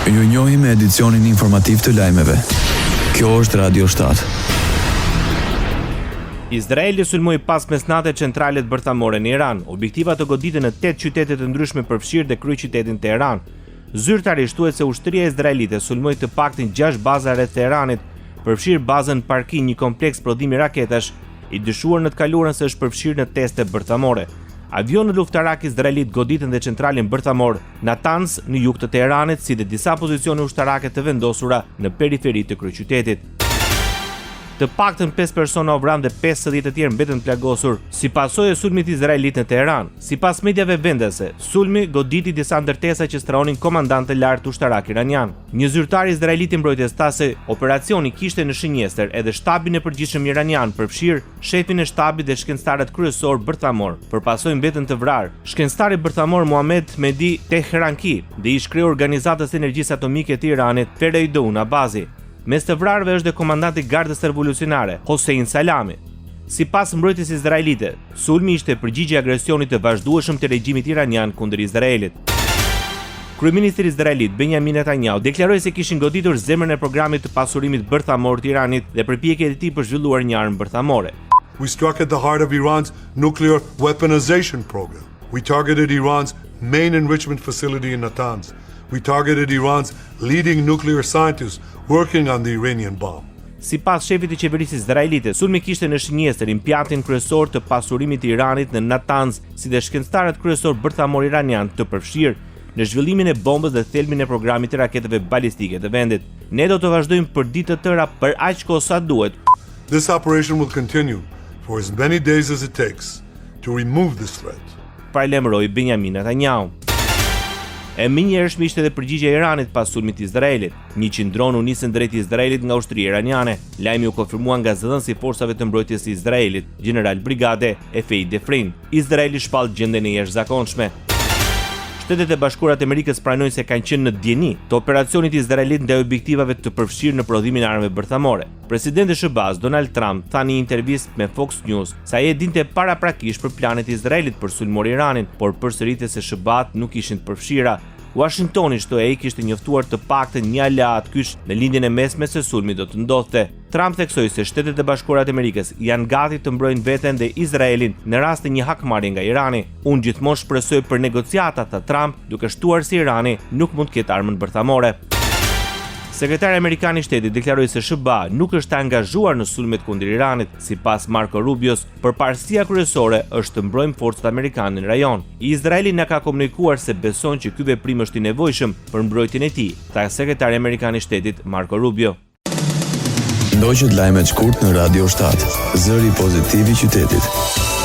Ju njohim me edicionin informativ të lajmeve. Kjo është Radio 7. Izraeli sulmoi pas mesnate centralet bërthamore në Iran. Objektivat të goditën në 8 qytete të ndryshme përfshirë dhe kryeqytetin Teheran. Zyrtari shtuhet se ushtria izraelite sulmoi të paktën 6 baza rreth Teheranit, përfshirë bazën Parki, një kompleks prodhimi raketash, i dyshuar në të kaluarën se është përfshirë në teste bërthamore. Avionët luftarak izraelit goditën dhe centralin bërthamor Natanz në jug të Teheranit, si dhe disa pozicione ushtarake të vendosura në periferi të kryeqytetit. Të paktën 5 persona u vranë dhe 50 të tjerë mbetën plagosur si pasojë e sulmit izraelit në Teheran. Sipas mediave vendese, sulmi goditi disa ndërtesa që strahonin komandant të lartë ushtarak iranian. Një zyrtar izraelit i mbrojtjes tha se operacioni kishte në shënjestër edhe shtabin e përgjithshëm iranian, përfshirë shefin e shtabit dhe shkencëtarët kryesor bërthamor. Përpasoj mbetën të vrarë shkencëtari bërthamor Mohamed Mehdi Tehranki dhe ish kreu organizatës energjisë atomike të Iranit Fereidoun Abazi. Mes të vrarëve është dhe komandanti Gardës Revolucionare, Hossein Salami. Sipas mbrojtjes izraelite, sulmi ishte përgjigje agresionit të vazhdueshëm të regjimit iranian kundër Izraelit. Kryeministri izraelit Benjamin Netanyahu deklaroi se kishin goditur zemrën e programit të pasurimit bërthamor të Iranit dhe përpjekjet e tij për zhvilluar një armë bërthamore. We struck at the heart of Iran's nuclear weaponization program. We targeted Iran's main enrichment facility in Natanz. We targeted Iran's leading nuclear scientists working on the Iranian bomb. Sipas shefit të qeverisë izraelite, sulmi kishte në shënjestër impjantin kryesor të pasurimit të Iranit në Natanz, si dhe shkencëtarët kryesor bërthamor iranian të përfshirë në zhvillimin e bombës dhe thelbin e programit të raketeve balistike të vendit. Ne do të vazhdojmë për ditë të tëra për aq kohë sa duhet. This operation will continue for as many days as it takes to remove this threat. Paralajmëroi Benjamin Netanyahu. E minjëhershme ishte edhe përgjigjja e Iranit pas sulmit të Izraelit. 100 dronë u nisën drejt Izraelit nga ushtria iraniane. Lajmi u konfirmua nga zëdhënësi i forcave të mbrojtjes së Izraelit, General Brigade Efei Defrin. Izraeli shpall gjendjen e jashtëzakonshme. Shtetet e Bashkuara të Amerikës pranojnë se kanë qenë në dieni të operacionit izraelit ndaj objektivave të përfshirë në prodhimin e armëve bërthamore. Presidenti i SBA-s Donald Trump tha në një intervistë me Fox News se ai e dinte paraprakisht për planet e Izraelit për sulmuar Iranin, por përsëritet se SBA-t nuk ishin të përfshira. Washingtoni shtoi kishte njoftuar të paktën një aleat kyç në lindjen e mesme se sulmi do të ndodhte. Trump theksoi se Shtetet e Bashkuara të Amerikës janë gati të mbrojnë veten dhe Izraelin në rast të një hakmarrje nga Irani. Unë gjithmonë shpresoj për negociata, tha Trump, duke shtuar se Irani nuk mund të ketë armën bërthamore. Sekretari amerikan i shtetit deklaroi se SBA nuk është angazhuar në sulmet kundër Iranit. Sipas Marco Rubios, përparësia kryesore është të mbrojmë forcat amerikane në rajon. Izraeli na ka komunikuar se beson që ky veprim është i nevojshëm për mbrojtjen e tij, tha sekretari amerikan i shtetit Marco Rubio. Ndoqët lajmet shkurt në Radio 7, zëri pozitiv i qytetit.